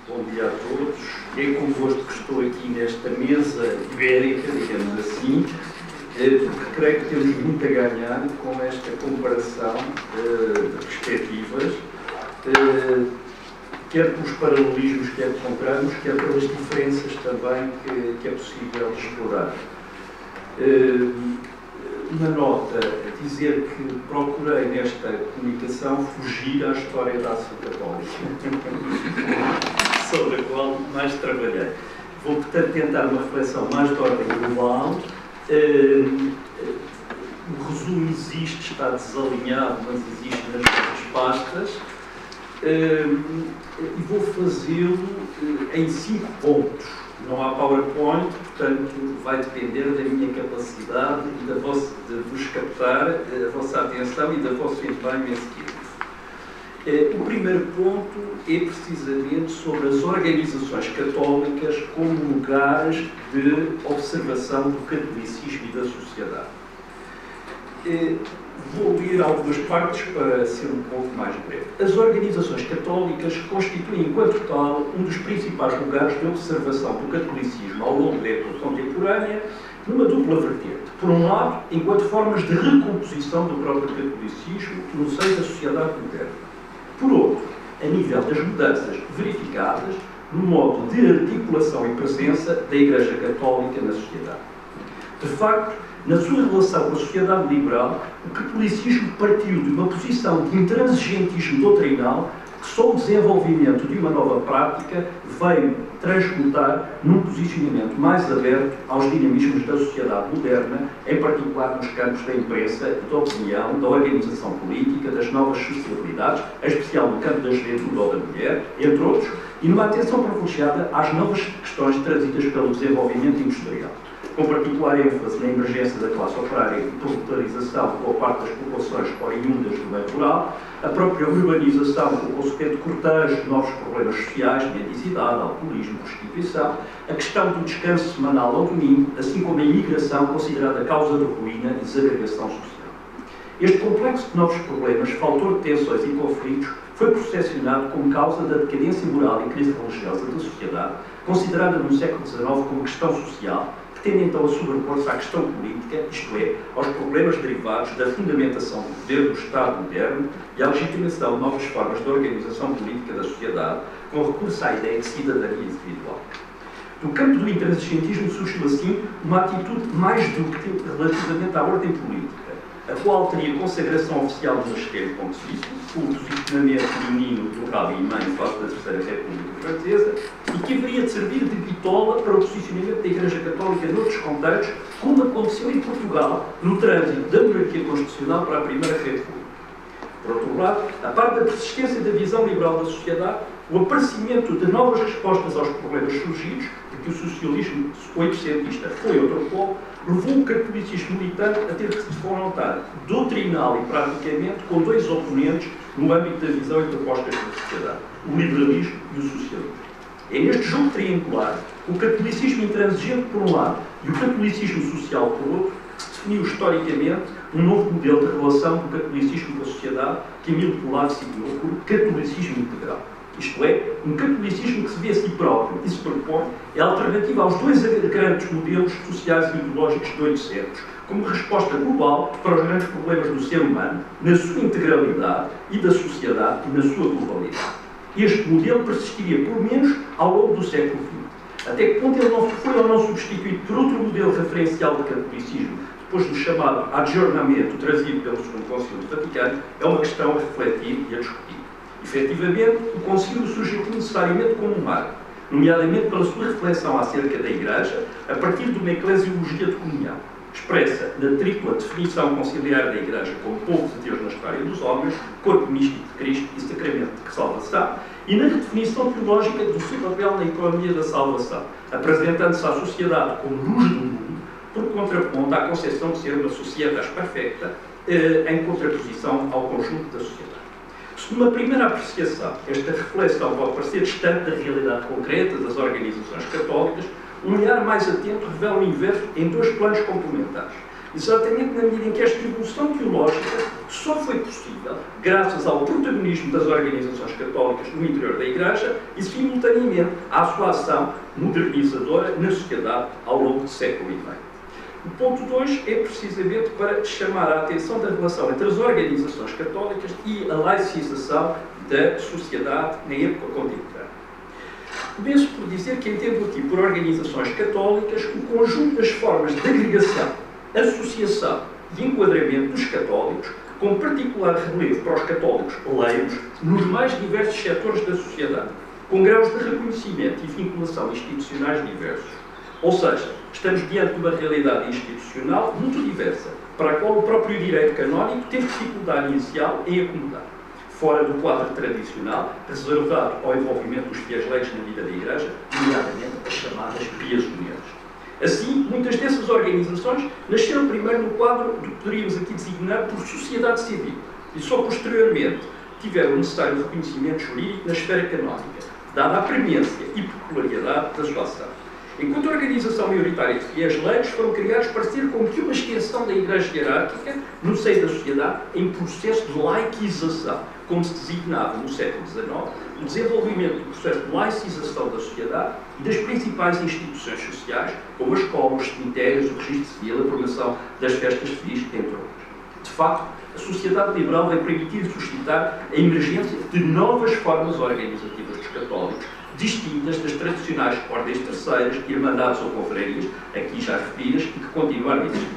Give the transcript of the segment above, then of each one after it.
Bom dia a todos. É convosco que estou aqui nesta mesa ibérica, digamos assim, porque creio que temos muito a ganhar com esta comparação de perspectivas, quer pelos paralelismos que encontramos, quer pelas diferenças também que é possível explorar. Uma nota a dizer que procurei nesta comunicação fugir à história da Ação Católica, sobre a qual mais trabalhei. Vou, portanto, tentar uma reflexão mais de ordem global. O resumo existe, está desalinhado, mas existe nas nossas pastas. E vou fazê-lo em 5 pontos. Não há PowerPoint, portanto, vai depender da minha capacidade e de vos captar a vossa atenção e do vosso empenho em seguir. O primeiro ponto é precisamente sobre as organizações católicas como lugares de observação do catolicismo e da sociedade. Vou ler algumas partes para ser um pouco mais breve. As organizações católicas constituem, enquanto tal, um dos principais lugares de observação do catolicismo ao longo da época contemporânea, numa dupla vertente. Por um lado, enquanto formas de recomposição do próprio catolicismo no seio da sociedade moderna. Por outro, a nível das mudanças verificadas no modo de articulação e presença da Igreja Católica na sociedade. De facto, na sua relação com a sociedade liberal, o catolicismo partiu de uma posição de intransigentismo doutrinal que só o desenvolvimento de uma nova prática veio transmutar num posicionamento mais aberto aos dinamismos da sociedade moderna, em particular nos campos da imprensa, da opinião, da organização política, das novas sociabilidades, em especial no campo da juventude ou da mulher, entre outros, e numa atenção privilegiada às novas questões trazidas pelo desenvolvimento industrial, com particular ênfase na emergência da classe operária e proletarização por parte das populações oriundas do meio rural, a própria urbanização com o consequente cortejo de novos problemas sociais, mendicidade, alcoolismo, prostituição, a questão do descanso semanal ao domingo, assim como a imigração considerada causa de ruína e desagregação social. Este complexo de novos problemas, fator de tensões e conflitos, foi processionado como causa da decadência moral e crise religiosa da sociedade, considerada no século XIX como questão social, tende então a sobrepor-se à questão política, isto é, aos problemas derivados da fundamentação do poder do Estado moderno e à legitimação de novas formas de organização política da sociedade, com recurso à ideia de cidadania individual. No campo do intransigentismo surgiu assim uma atitude mais dúctil relativamente à ordem política, a qual teria consagração oficial do Magisterio Pontifício, com o posicionamento leonino do Rabi Imã em face da Terceira República Francesa, e que haveria de servir de bitola para o posicionamento da Igreja Católica noutros contextos, como aconteceu em Portugal, no trânsito da monarquia constitucional para a Primeira República. Por outro lado, a par da persistência da visão liberal da sociedade, o aparecimento de novas respostas aos problemas surgidos, de que o socialismo oitocentista foi outro polo, levou o catolicismo militante a ter que se defrontar doutrinal e praticamente com 2 oponentes no âmbito da visão e propostas da sociedade, o liberalismo e o socialismo. É neste jogo triangular, o catolicismo intransigente por um lado e o catolicismo social por outro, que se definiu historicamente um novo modelo de relação do catolicismo com a sociedade que Emílio Polato signou por catolicismo integral. Isto é, um catolicismo que se vê a si próprio e se propõe é alternativa aos 2 grandes modelos sociais e ideológicos de 8 séculos, como resposta global para os grandes problemas do ser humano, na sua integralidade e da sociedade e na sua globalidade. Este modelo persistiria, pelo menos, ao longo do século XX. Até que ponto ele não foi ou não substituído por outro modelo referencial de catolicismo, depois do chamado adjornamento trazido pelo Segundo Concílio Vaticano, é uma questão a refletir e a discutir. Efetivamente, o Concílio surgiu necessariamente como um marco, nomeadamente pela sua reflexão acerca da Igreja, a partir de uma eclesiologia de comunhão, expressa na tripla definição conciliar da Igreja como povo de Deus na história dos homens, corpo místico de Cristo e sacramento de salvação, e na redefinição teológica do seu papel na economia da salvação, apresentando-se à sociedade como luz do mundo, por contraponto à concepção de ser uma sociedade perfeita, em contraposição ao conjunto da sociedade. Se numa primeira apreciação esta reflexão pode parecer distante da realidade concreta das organizações católicas, um olhar mais atento revela o inverso em 2 planos complementares. Exatamente na medida em que esta evolução teológica só foi possível graças ao protagonismo das organizações católicas no interior da Igreja e, simultaneamente, à sua ação modernizadora na sociedade ao longo do século XX. O ponto 2 é precisamente para chamar a atenção da relação entre as organizações católicas e a laicização da sociedade na época contemporânea. Começo por dizer que entendo aqui por organizações católicas o conjunto das formas de agregação, associação e enquadramento dos católicos, com particular relevo para os católicos leigos nos mais diversos setores da sociedade, com graus de reconhecimento e vinculação institucionais diversos. Ou seja, estamos diante de uma realidade institucional muito diversa, para a qual o próprio direito canónico teve dificuldade inicial em acomodar, fora do quadro tradicional, reservado ao envolvimento dos fiéis leigos na vida da Igreja, nomeadamente as chamadas pias uniões. Assim, muitas dessas organizações nasceram primeiro no quadro do que poderíamos aqui designar por sociedade civil e só posteriormente tiveram o necessário reconhecimento jurídico na esfera canónica, dada a premência e peculiaridade da sua ação. Enquanto organização maioritária de fiéis leigos, foram criados para ser como que uma extensão da Igreja hierárquica no seio da sociedade em processo de laiquização, como se designava no século XIX, o desenvolvimento do processo de laicização da sociedade e das principais instituições sociais, como as escolas, os cemitérios, o registro civil, a promoção das festas civis, entre outros. De facto, a sociedade liberal vai permitir suscitar a emergência de novas formas organizativas dos católicos, distintas das tradicionais ordens terceiras, irmandades ou confrarias, aqui já referidas, e que continuaram a existir.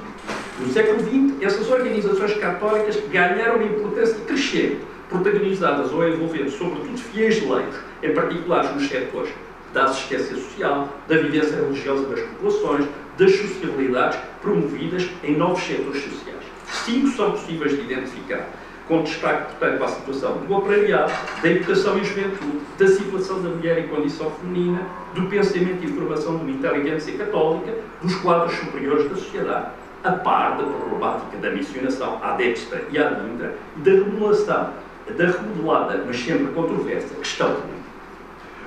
No século XX, essas organizações católicas ganharam uma importância crescente, protagonizadas ou envolvendo, sobretudo, fiéis leigos, em particular nos setores da assistência social, da vivência religiosa das populações, das sociabilidades promovidas em novos setores sociais. 5 são possíveis de identificar, com destaque, portanto, para a situação do operariado, da educação e juventude, da situação da mulher em condição feminina, do pensamento e formação de uma inteligência católica, dos quadros superiores da sociedade, a par da problemática da missionação à destra e à lintra e da remodelada, mas sempre controversa, questão política.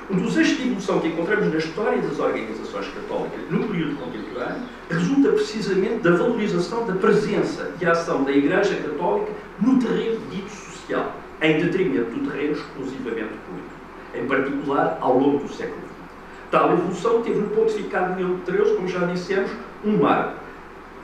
Um dos eixos de evolução que encontramos na história das organizações católicas no período contemporâneo resulta precisamente da valorização da presença e ação da Igreja Católica no terreno dito social, em detrimento do terreno exclusivamente político, em particular ao longo do século XX. Tal evolução teve no pontificado de Leão XIII, como já dissemos, um marco,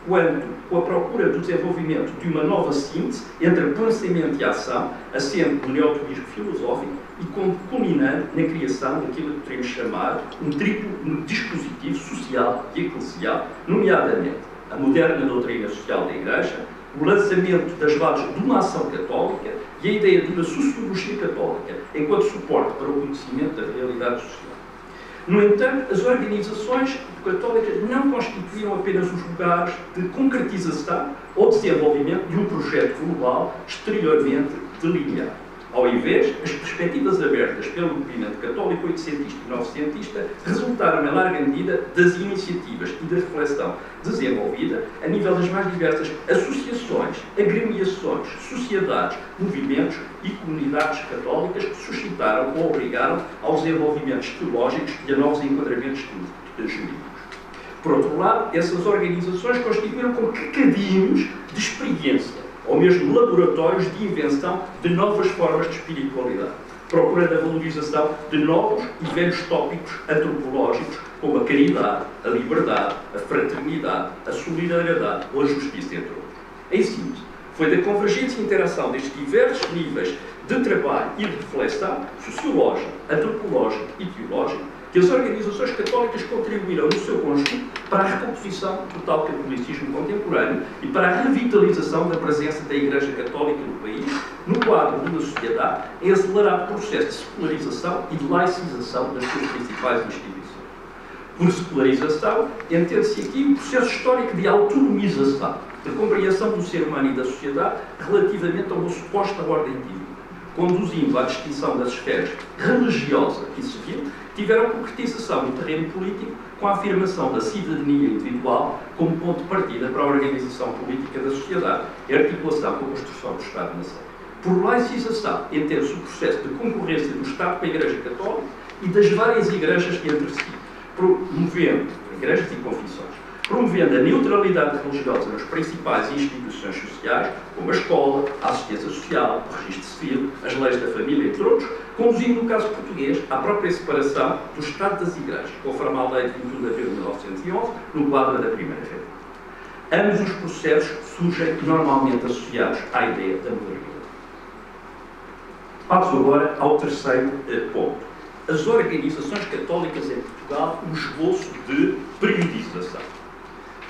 quando, com a procura do desenvolvimento de uma nova síntese entre pensamento e ação, assente no neoteísmo filosófico e culminando na criação daquilo que podemos chamar um triplo dispositivo social e eclesial, nomeadamente a moderna doutrina social da Igreja, o lançamento das bases de uma ação católica e a ideia de uma sociologia católica, enquanto suporte para o conhecimento da realidade social. No entanto, as organizações católicas não constituíam apenas os lugares de concretização ou desenvolvimento de um projeto global exteriormente delineado. Ao invés, as perspectivas abertas pelo movimento católico oitocentista e novecentista resultaram, em larga medida, das iniciativas e da reflexão desenvolvida a nível das mais diversas associações, agremiações, sociedades, movimentos e comunidades católicas que suscitaram ou obrigaram aos desenvolvimentos teológicos e a novos enquadramentos jurídicos. Por outro lado, essas organizações constituíram como cadinhos de experiência, ou mesmo laboratórios de invenção de novas formas de espiritualidade, procurando a valorização de novos e velhos tópicos antropológicos, como a caridade, a liberdade, a fraternidade, a solidariedade ou a justiça, entre outros. Em síntese, foi da convergência e interação destes diversos níveis de trabalho e de reflexão sociológico, antropológico e teológico que as organizações católicas contribuíram no seu conjunto para a recomposição do tal catolicismo contemporâneo e para a revitalização da presença da Igreja Católica no país, no quadro de uma sociedade em acelerado processo de secularização e de laicização das suas principais instituições. Por secularização, entende-se aqui um processo histórico de autonomização, de compreensão do ser humano e da sociedade relativamente a uma suposta ordem divina, conduzindo à distinção das esferas religiosa e civil, tiveram concretização no terreno político com a afirmação da cidadania individual como ponto de partida para a organização política da sociedade e articulação com a construção do Estado-nação. Por laicização, entende-se o processo de concorrência do Estado com a Igreja Católica e das várias igrejas entre si, promovendo igrejas e confissões, promovendo a neutralidade religiosa nas principais instituições sociais, como a escola, a assistência social, o registro civil, as leis da família, entre outros, conduzindo, no caso português, à própria separação do Estado das Igrejas, conforme a Lei de 21 de abril de 1911, no quadro da Primeira República. Ambos os processos surgem normalmente associados à ideia da modernidade. Passo agora ao terceiro ponto. As organizações católicas em Portugal, um esboço de periodização.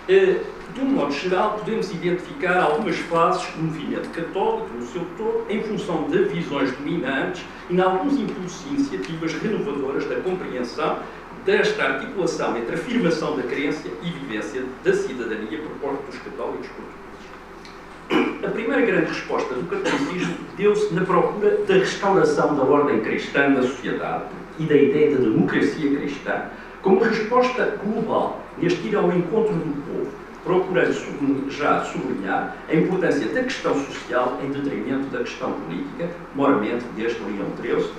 De um modo geral, podemos identificar algumas fases do movimento católico, no seu todo, em função de visões dominantes e em alguns impulsos e iniciativas renovadoras da compreensão desta articulação entre a afirmação da crença e vivência da cidadania por parte dos católicos portugueses. A primeira grande resposta do catolicismo deu-se na procura da restauração da ordem cristã da sociedade e da ideia da democracia cristã como resposta global neste ir ao encontro do povo, procurando já sublinhar a importância da questão social em detrimento da questão política, moramente desde Leão XIII,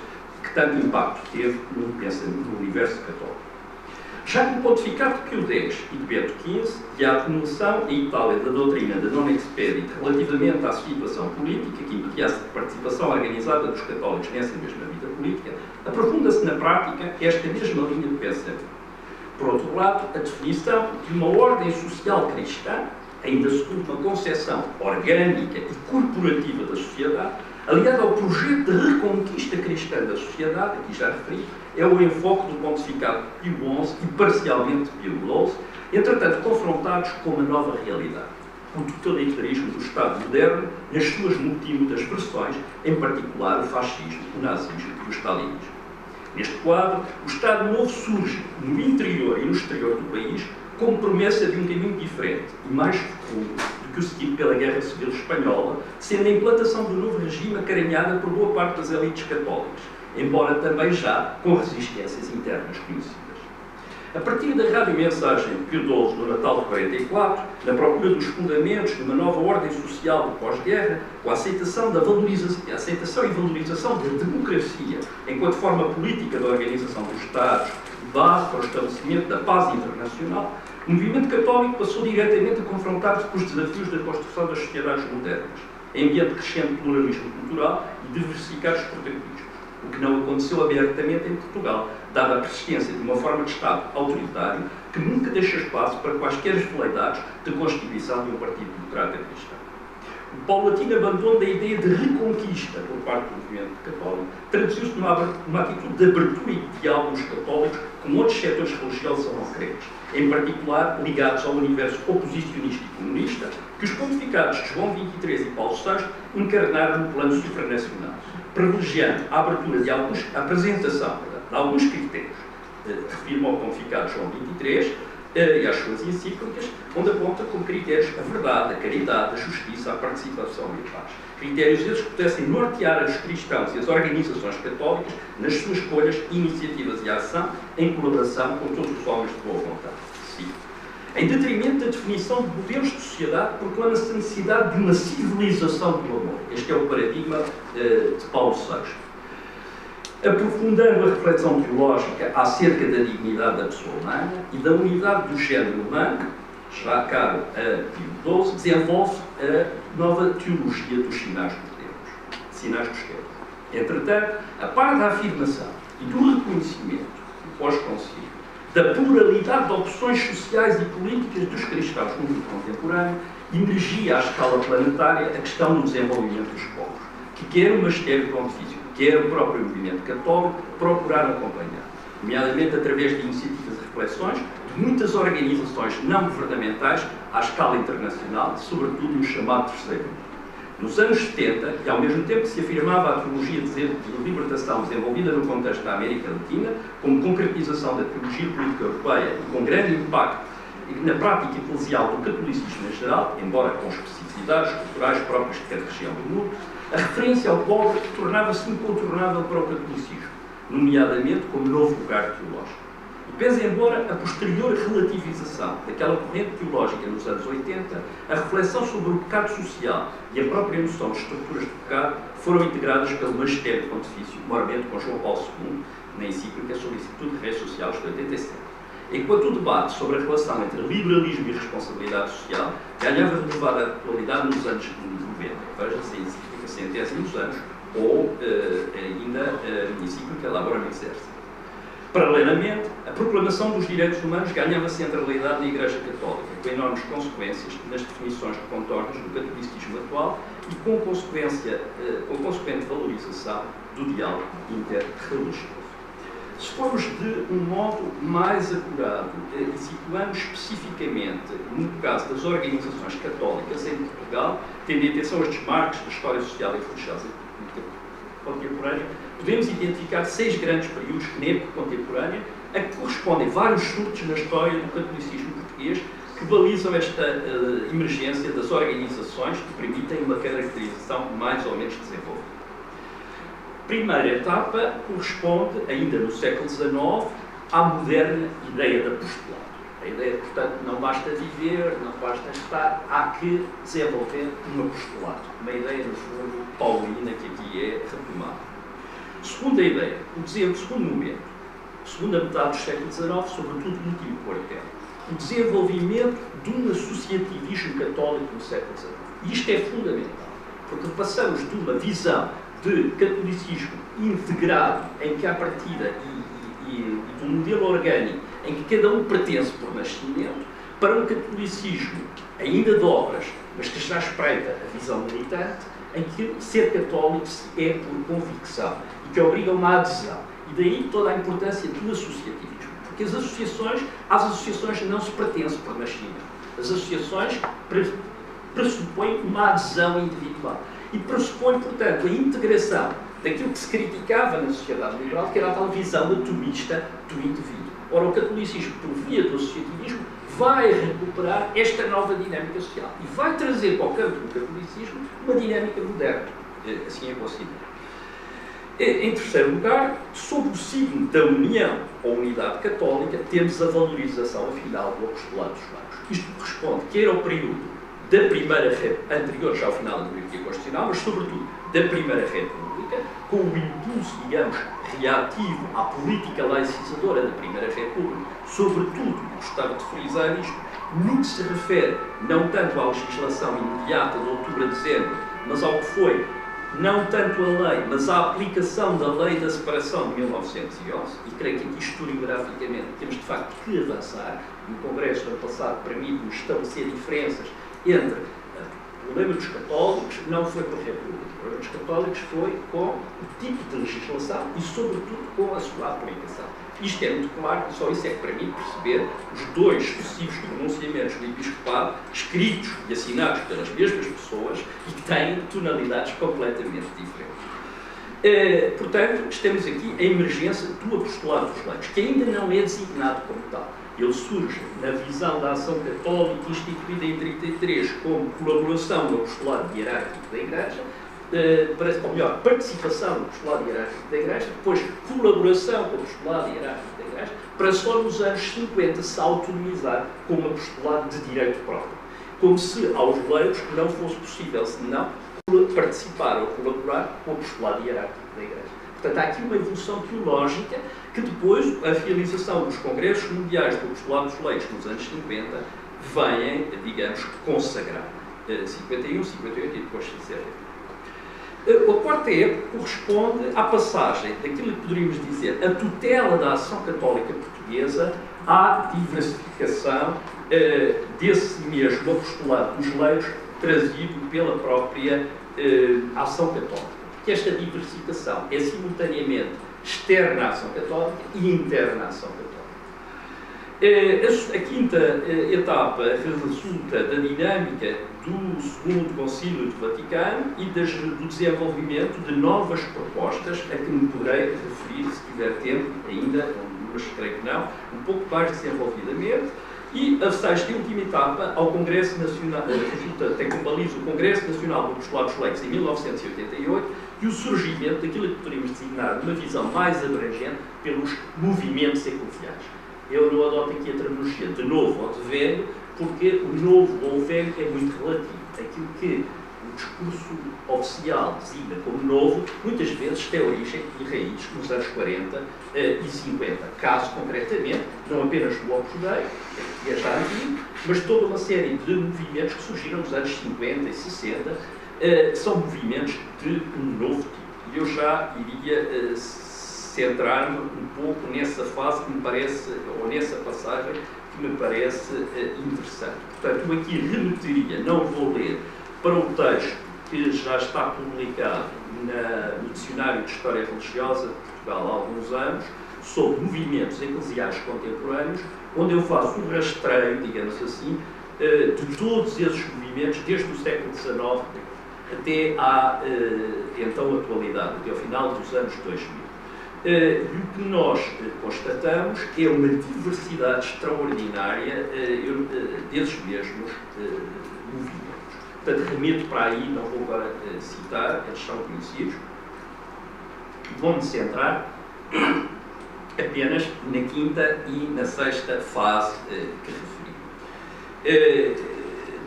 que tanto impacto teve no universo católico. Já com o pontificado de Pio X e de Bento XV, e a acumulação em Itália da doutrina de non expedit relativamente à situação política, que impedia-se de participação organizada dos católicos nessa mesma vida política, aprofunda-se na prática esta mesma linha de pensamento. Por outro lado, a definição de uma ordem social cristã, ainda segundo uma concepção orgânica e corporativa da sociedade, aliada ao projeto de reconquista cristã da sociedade, aqui já referi, é o enfoque do pontificado de Pio XI e parcialmente de Pio XII, entretanto confrontados com uma nova realidade, o totalitarismo do Estado moderno nas suas múltiplas versões, em particular o fascismo, o nazismo e o stalinismo. Neste quadro, o Estado Novo surge no interior e no exterior do país como promessa de um caminho diferente e mais fecundo do que o seguido pela Guerra Civil Espanhola, sendo a implantação do novo regime acarinhada por boa parte das elites católicas, embora também já com resistências internas conhecidas. A partir da rádio-mensagem de Pio XII no Natal de 44, na procura dos fundamentos de uma nova ordem social do pós-guerra, com a aceitação e valorização da democracia enquanto forma política da organização dos Estados, base para o estabelecimento da paz internacional, o movimento católico passou diretamente a confrontar-se com os desafios da construção das sociedades modernas, em ambiente de crescente pluralismo cultural e diversificados protagonismos, o que não aconteceu abertamente em Portugal, dada a persistência de uma forma de Estado autoritário que nunca deixa espaço para quaisquer veleidades de constituição de um partido democrata cristão. O paulatino abandono da ideia de reconquista por parte do movimento católico traduziu-se numa atitude de abertura e diálogo dos católicos com outros setores religiosos ou não crentes, em particular ligados ao universo oposicionista e comunista, que os pontificados de João XXIII e Paulo VI encarnaram no plano supranacional, privilegiando a abertura de a apresentação de alguns critérios. Refiro-me ao pontificado de João XXIII e às suas encíclicas, onde aponta como critérios a verdade, a caridade, a justiça, a participação e a paz. Critérios esses que pudessem nortear os cristãos e as organizações católicas nas suas escolhas, iniciativas e ação, em colaboração com todos os homens de boa vontade. Sim. Em detrimento da definição de modelos de sociedade, proclama-se a necessidade de uma civilização do amor. Este é o paradigma de Paulo VI. Aprofundando a reflexão teológica acerca da dignidade da pessoa humana e da unidade do género humano, já caro a Pio XII, desenvolve a nova teologia dos sinais dos tempos. Entretanto, a par da afirmação e do reconhecimento do pós-concílio da pluralidade de opções sociais e políticas dos cristãos no mundo contemporâneo, emergia à escala planetária a questão do desenvolvimento dos povos, que quer o magistério pontifício, quer o próprio movimento católico, procuraram acompanhar, nomeadamente através de iniciativas e reflexões de muitas organizações não governamentais à escala internacional, sobretudo no chamado Terceiro Mundo. Nos anos 70, e ao mesmo tempo que se afirmava a teologia de libertação desenvolvida no contexto da América Latina, como concretização da teologia política europeia e com grande impacto na prática eclesial do catolicismo em geral, embora com especificidades culturais próprias de cada região do mundo, a referência ao pobre tornava-se incontornável para o catolicismo, nomeadamente como novo lugar teológico. E pese embora a posterior relativização daquela corrente teológica nos anos 80, a reflexão sobre o pecado social e a própria noção de estruturas de pecado foram integradas pelo magistério pontifício, moramente com João Paulo II, na encíclica Solicitude Res Socialis de 87. enquanto o debate sobre a relação entre liberalismo e responsabilidade social ganhava renovada atualidade nos anos 90, veja-se a centésimos anos, ou ainda a encíclica Laborem Exercens. Paralelamente, a proclamação dos direitos humanos ganhava centralidade na Igreja Católica, com enormes consequências nas definições contornas do catolicismo atual e com consequente valorização do diálogo interreligioso. Se formos de um modo mais acurado e situamos especificamente no caso das organizações católicas em Portugal, tendo em atenção os desmarques da história social e religiosa contemporânea, podemos identificar 6 grandes períodos na época contemporânea a que correspondem vários surtos na história do catolicismo português que balizam esta emergência das organizações que permitem uma caracterização mais ou menos desenvolvida. A primeira etapa corresponde, ainda no século XIX, à moderna ideia de apostolado. A ideia, portanto, não basta viver, não basta estar, há que desenvolver um apostolado. Uma ideia, no fundo, paulina, que aqui é retomada. Segunda ideia, o segundo momento, segunda metade do século XIX, sobretudo no último quartel, o desenvolvimento de um associativismo católico no século XIX. E isto é fundamental, porque passamos de uma visão de catolicismo integrado, em que há partida e de um modelo orgânico, em que cada um pertence por nascimento, para um catolicismo ainda de obras, mas que já espreita a visão militante, em que ser católico é por convicção e que obriga a uma adesão. E daí toda a importância do associativismo. Porque às associações não se pertence por nascimento. As associações pressupõem uma adesão individual. E pressupõe, portanto, a integração daquilo que se criticava na sociedade liberal, que era a tal visão atomista do indivíduo. Ora, o catolicismo, por via do associativismo, vai recuperar esta nova dinâmica social e vai trazer para o campo do catolicismo uma dinâmica moderna. Assim é considerado. Em terceiro lugar, sob o signo da união ou unidade católica, temos a valorização, afinal, do apostolado dos laicos. Isto corresponde quer ao período da Primeira República, anterior já ao final da monarquia constitucional, mas sobretudo da Primeira República, com o impulso, digamos, reativo à política laicizadora da Primeira República, sobretudo, gostava de frisar isto, no que se refere não tanto à legislação imediata de outubro a dezembro, mas ao que foi não tanto a lei, mas a aplicação da Lei da Separação de 1911, e creio que aqui historiograficamente temos de facto que avançar, e o Congresso do ano passado permite-nos estabelecer diferenças entre o problema dos católicos, não foi com a República, o problema dos católicos foi com o tipo de legislação e, sobretudo, com a sua aplicação. Isto é muito claro, e só isso é que permite perceber os 2 sucessivos pronunciamentos do Episcopado, escritos e assinados pelas mesmas pessoas e que têm tonalidades completamente diferentes. Portanto, estamos aqui a emergência do apostolado dos laicos, que ainda não é designado como tal. Ele surge na visão da ação católica instituída em 1933 como colaboração no apostolado hierárquico da Igreja, ou melhor, participação no apostolado hierárquico da Igreja, depois colaboração com o apostolado hierárquico da Igreja, para só nos anos 50 se autonomizar como apostolado de direito próprio. Como se aos leigos não fosse possível, senão, participar ou colaborar com o apostolado hierárquico da Igreja. Portanto, há aqui uma evolução teológica que depois a realização dos congressos mundiais do apostolado dos leigos nos anos 50 vêm, digamos, consagrar. 51, 58 e depois 60. A quarta época corresponde à passagem daquilo que poderíamos dizer a tutela da ação católica portuguesa à diversificação desse mesmo apostolado dos leigos trazido pela própria ação católica. Que esta diversificação é simultaneamente externa à ação católica e interna à ação católica. A quinta etapa resulta da dinâmica do Segundo Concílio do Vaticano e do desenvolvimento de novas propostas a que me poderei referir, se tiver tempo ainda, mas creio que não, um pouco mais desenvolvidamente. E a sexta e última etapa ao Congresso Nacional, tem como baliza o Congresso Nacional do Apostolado dos Leigos em 1988 e o surgimento daquilo que poderíamos designar uma visão mais abrangente pelos movimentos eclesiais. Eu não adoto aqui a terminologia de novo ou de velho, porque o novo ou o velho é muito relativo. Aquilo que o discurso oficial designa como novo, muitas vezes tem origem e raízes nos anos 40 e 50. Caso, concretamente, não apenas do Opus Dei, que é já antigo, mas toda uma série de movimentos que surgiram nos anos 50 e 60, que são movimentos de um novo tipo. E eu já iria centrar-me um pouco nessa fase que me parece, ou nessa passagem que me parece interessante. Portanto, eu aqui remeteria, não vou ler, para o texto que já está publicado no Dicionário de História Religiosa de Portugal há alguns anos, sobre movimentos eclesiais contemporâneos, onde eu faço um rastreio, digamos assim, de todos esses movimentos, desde o século XIX até à então atualidade, até ao final dos anos 2000. E o que nós constatamos é uma diversidade extraordinária desses mesmos movimentos. Portanto, remeto para aí, não vou agora citar, eles são conhecidos. Vou-me centrar apenas na quinta e na sexta fase que referi.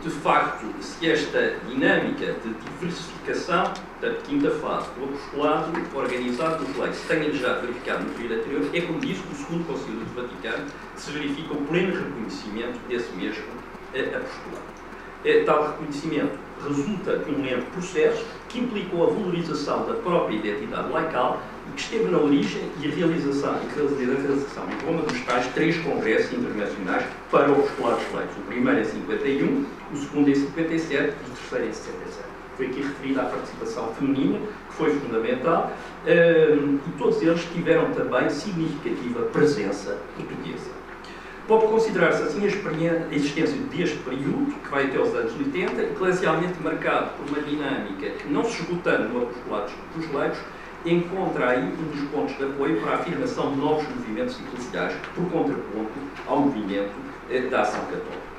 De facto, se esta dinâmica de diversificação, portanto, quinta fase, do apostolado organizado nos leigos, se tenha já verificado no período anterior, é como disse o segundo Concílio do Vaticano, que se verifica o pleno reconhecimento desse mesmo apostolado. Tal reconhecimento resulta de um lento processo que implicou a valorização da própria identidade laical e que esteve na origem e a realização em Roma dos tais 3 congressos internacionais para o apostolado dos leigos. O primeiro em 51, o segundo em 57 e o terceiro em 77. Foi aqui referida a participação feminina, que foi fundamental, e todos eles tiveram também significativa presença portuguesa. Pode considerar-se assim a existência deste período, que vai até os anos 80, eclesialmente marcado por uma dinâmica que, não se esgotando no apostolado dos leigos, encontra aí um dos pontos de apoio para a afirmação de novos movimentos eclesiais, por contraponto ao movimento da ação católica.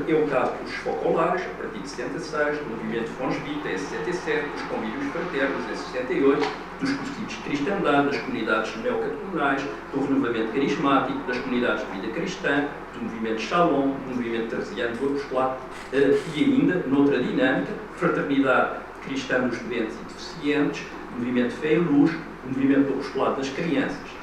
É o caso dos focolares, a partir de 76, do movimento Fons Vitae, em 77, dos convívios fraternos, em 68, dos cursilhos de cristandade, das comunidades neocatecumenais, do renovamento carismático, das comunidades de vida cristã, do movimento Shalom, do movimento teresiano do apostolado e ainda, noutra dinâmica, fraternidade cristã dos doentes e deficientes, movimento Fé e Luz, o movimento do apostolado das crianças.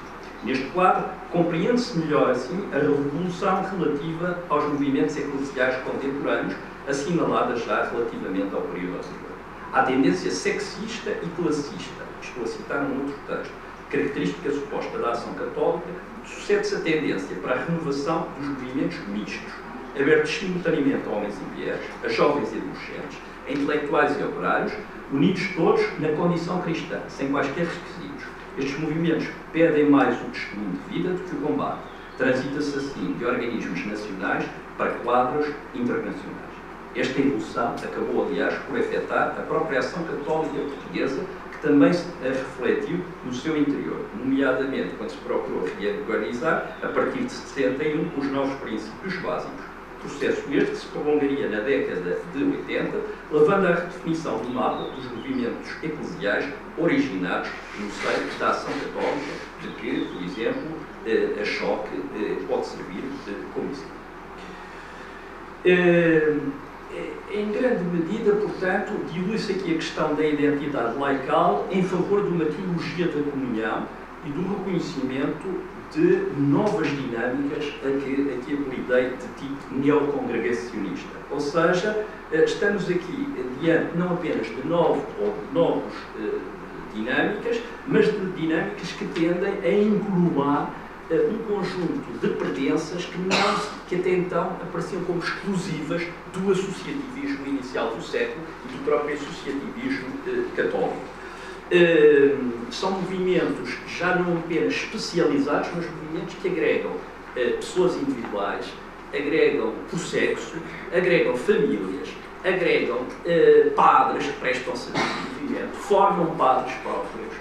Neste quadro, compreende-se melhor, assim, a revolução relativa aos movimentos eclesiais contemporâneos, assinaladas já relativamente ao período anterior. Há tendência sexista e classista, estou a citar um outro texto, característica suposta da ação católica, sucede-se a tendência para a renovação dos movimentos mistos, abertos simultaneamente a homens e mulheres, a jovens e adolescentes, a intelectuais e operários, unidos todos na condição cristã, sem quaisquer requisitos. Estes movimentos pedem mais o testemunho de vida do que o combate. Transita-se assim de organismos nacionais para quadros internacionais. Esta evolução acabou, aliás, por afetar a própria ação católica portuguesa, que também se refletiu no seu interior, nomeadamente quando se procurou reorganizar, a partir de 61, os novos princípios básicos. Processo este que se prolongaria na década de 80, levando à redefinição do mapa dos movimentos eclesiais originados no seio da ação católica, de que, por exemplo, a Choque pode servir como exemplo. Em grande medida, portanto, dilui-se aqui a questão da identidade laical em favor de uma teologia da comunhão e do reconhecimento de novas dinâmicas a que apelidei de tipo neocongregacionista. Ou seja, estamos aqui diante não apenas de novos dinâmicas, mas de dinâmicas que tendem a englobar um conjunto de pertenças que até então apareciam como exclusivas do associativismo inicial do século e do próprio associativismo católico. São movimentos já não apenas especializados, mas movimentos que agregam pessoas individuais, agregam o sexo, agregam famílias, agregam padres que prestam serviço de movimento, formam padres próprios,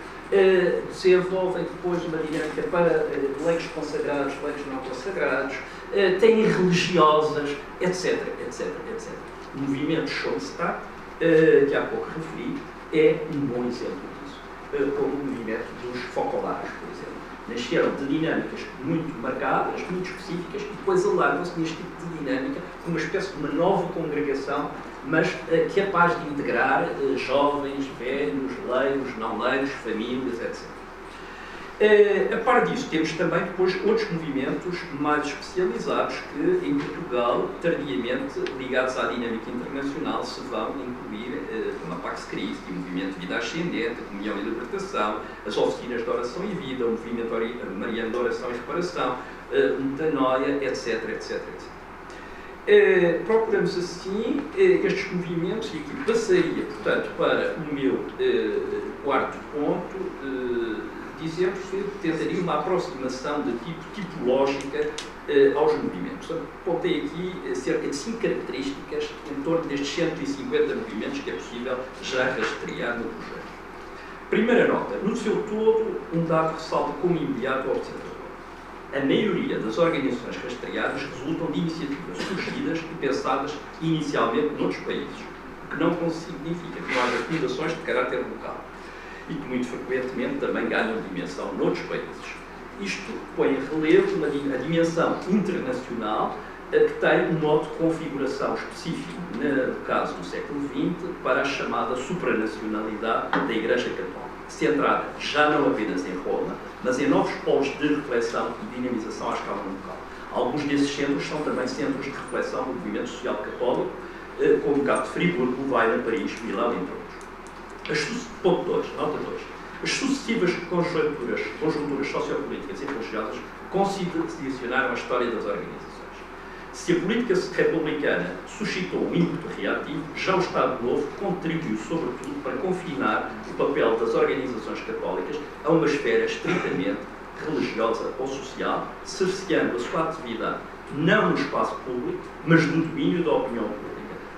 desenvolvem depois uma dinâmica para leigos consagrados, leigos não consagrados, têm religiosas, etc, etc, etc. O movimento Schoenstatt, que há pouco referi, é um bom exemplo disso, como o movimento dos focolares, por exemplo. Nasceram de dinâmicas muito marcadas, muito específicas, e depois alargam-se neste tipo de dinâmica uma espécie de uma nova congregação, mas capaz de integrar jovens, velhos, leigos, não leigos, famílias, etc. A par disso, temos também depois outros movimentos mais especializados que, em Portugal, tardiamente ligados à dinâmica internacional, se vão incluir uma Pax Christi, o movimento de vida ascendente, a comunhão e libertação, as oficinas de oração e vida, o movimento mariano de oração e reparação, metanoia, etc, etc, etc. Procuramos assim estes movimentos, e aqui passaria, portanto, para o meu quarto ponto, dizemos que tentaria uma aproximação de tipo tipológica aos movimentos. Apontei aqui cerca de 5 características em torno destes 150 movimentos que é possível já rastrear no projeto. Primeira nota, no seu todo, um dado ressalta como imediato ao observador. A maioria das organizações rastreadas resultam de iniciativas surgidas e pensadas inicialmente noutros países, o que não significa que não haja fundações de caráter local e que muito frequentemente também ganham dimensão noutros países. Isto põe em relevo a dimensão internacional que tem um modo de configuração específico, no caso do século XX, para a chamada supranacionalidade da Igreja Católica, centrada já não apenas em Roma, mas em novos polos de reflexão e dinamização à escala local. Alguns desses centros são também centros de reflexão do movimento social católico, como o caso de Friburgo, Weimar, Paris, Milão, entre outros. Ponto 2, nota 2. As sucessivas conjunturas sociopolíticas e religiosas condicionaram a história das organizações. Se a política republicana suscitou um ímpeto reativo, já o Estado Novo contribuiu, sobretudo, para confinar o papel das organizações católicas a uma esfera estritamente religiosa ou social, cerceando a sua atividade não no espaço público, mas no domínio da opinião pública,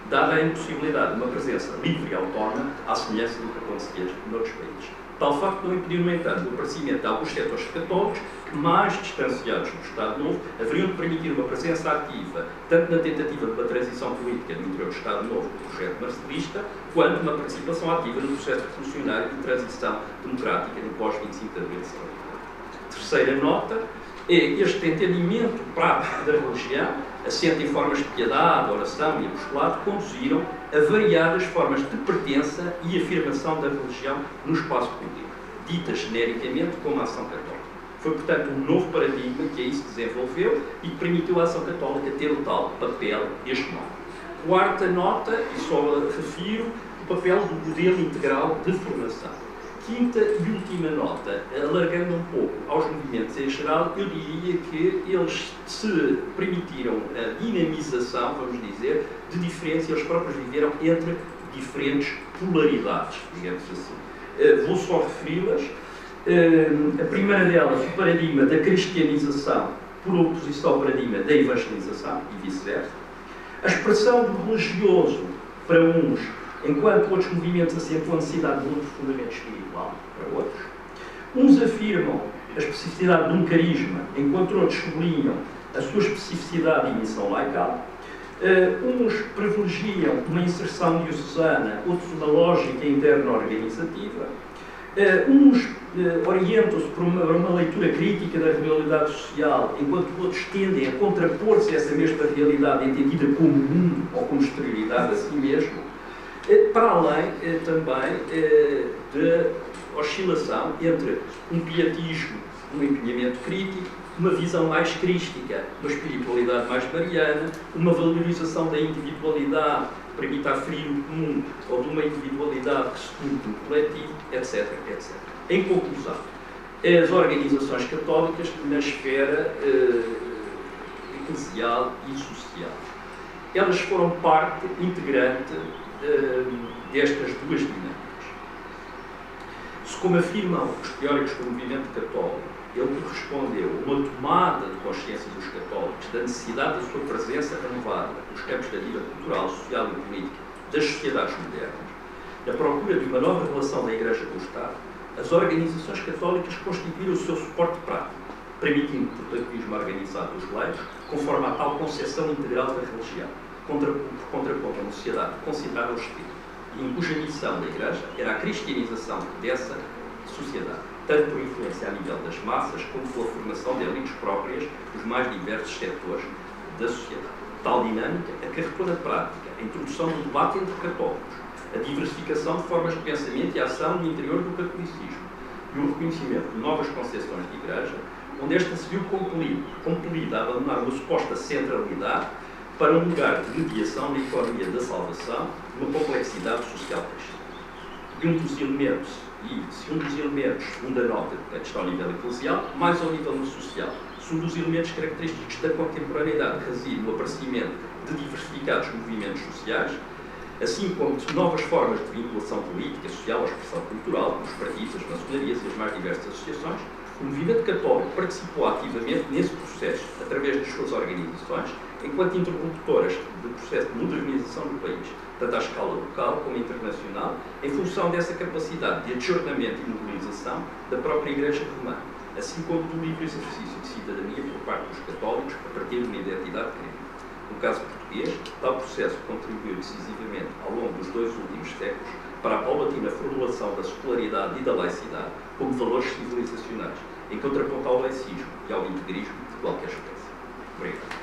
dada a impossibilidade de uma presença livre e autónoma, à semelhança do que acontecia noutros países. Tal facto não impediu, no entanto, o aparecimento de alguns setores católicos que, mais distanciados do Estado Novo, haveriam de permitir uma presença ativa, tanto na tentativa de uma transição política no interior do Estado Novo do projeto marcelista, quanto uma participação ativa no processo revolucionário de transição democrática no pós-25 de abril de 70. Terceira nota é este entendimento prático da religião, assente em formas de piedade, oração e apostolado, conduziram a variadas formas de pertença e afirmação da religião no espaço público, dita genericamente como a ação católica. Foi, portanto, um novo paradigma que aí se desenvolveu e que permitiu à ação católica ter o tal papel deste modo. Quarta nota, e só refiro, o papel do modelo integral de formação. Quinta e última nota, alargando um pouco aos movimentos em geral, eu diria que eles se permitiram a dinamização, vamos dizer, de diferença, eles próprios viveram entre diferentes polaridades, digamos assim. Vou só referi-las. A primeira delas, o paradigma da cristianização por oposição ao paradigma da evangelização e vice-versa. A expressão do religioso para uns, enquanto outros movimentos acentuam a necessidade de um aprofundamento espiritual para outros. Uns afirmam a especificidade de um carisma, enquanto outros sublinham a sua especificidade e missão laical. Uns privilegiam uma inserção diocesana, outros uma lógica interna organizativa. Uns orientam-se para uma leitura crítica da realidade social, enquanto outros tendem a contrapor-se a essa mesma realidade entendida como mundo ou como exterioridade a si mesmo. Para além também da oscilação entre um pietismo, um empenhamento crítico, uma visão mais crística, uma espiritualidade mais mariana, uma valorização da individualidade que permite aferir o comum, ou de uma individualidade que se cumpre no coletivo, etc, etc. Em conclusão, as organizações católicas na esfera eclesial e social, elas foram parte integrante destas duas dinâmicas. Se, como afirmam os teóricos do movimento católico, ele correspondeu a uma tomada de consciência dos católicos da necessidade da sua presença renovada nos campos da vida cultural, social e política das sociedades modernas, na procura de uma nova relação da Igreja com o Estado, as organizações católicas constituíram o seu suporte prático, permitindo o protagonismo organizado dos laicos, conforme a tal concepção integral da religião, por contraponto a uma sociedade considerada hostil, e em cuja missão da Igreja era a cristianização dessa sociedade, tanto por influência a nível das massas, como pela formação de elites próprias dos mais diversos setores da sociedade. Tal dinâmica acarretou na prática a introdução do debate entre católicos, a diversificação de formas de pensamento e ação no interior do catolicismo e o reconhecimento de novas concepções de igreja, onde esta se viu compelida a abandonar uma suposta centralidade para um lugar de mediação na economia da salvação, numa complexidade social crescente. Se um dos elementos, segundo a nota, está ao nível eclesial, mais ao nível social. Se um dos elementos característicos da contemporaneidade reside no aparecimento de diversificados movimentos sociais, assim como de novas formas de vinculação política, social ou expressão cultural, como os partidos, as maçonarias e as mais diversas associações, o movimento católico participou ativamente nesse processo, através das suas organizações, enquanto interlocutoras do processo de modernização do país, tanto à escala local como internacional, em função dessa capacidade de adjornamento e mobilização da própria Igreja Romana, assim como do livre exercício de cidadania por parte dos católicos a partir de uma identidade crítica. No caso português, tal processo contribuiu decisivamente ao longo dos 2 últimos séculos para a paulatina formulação da secularidade e da laicidade como valores civilizacionais, em contraponto ao laicismo e ao integrismo de qualquer espécie. Obrigado.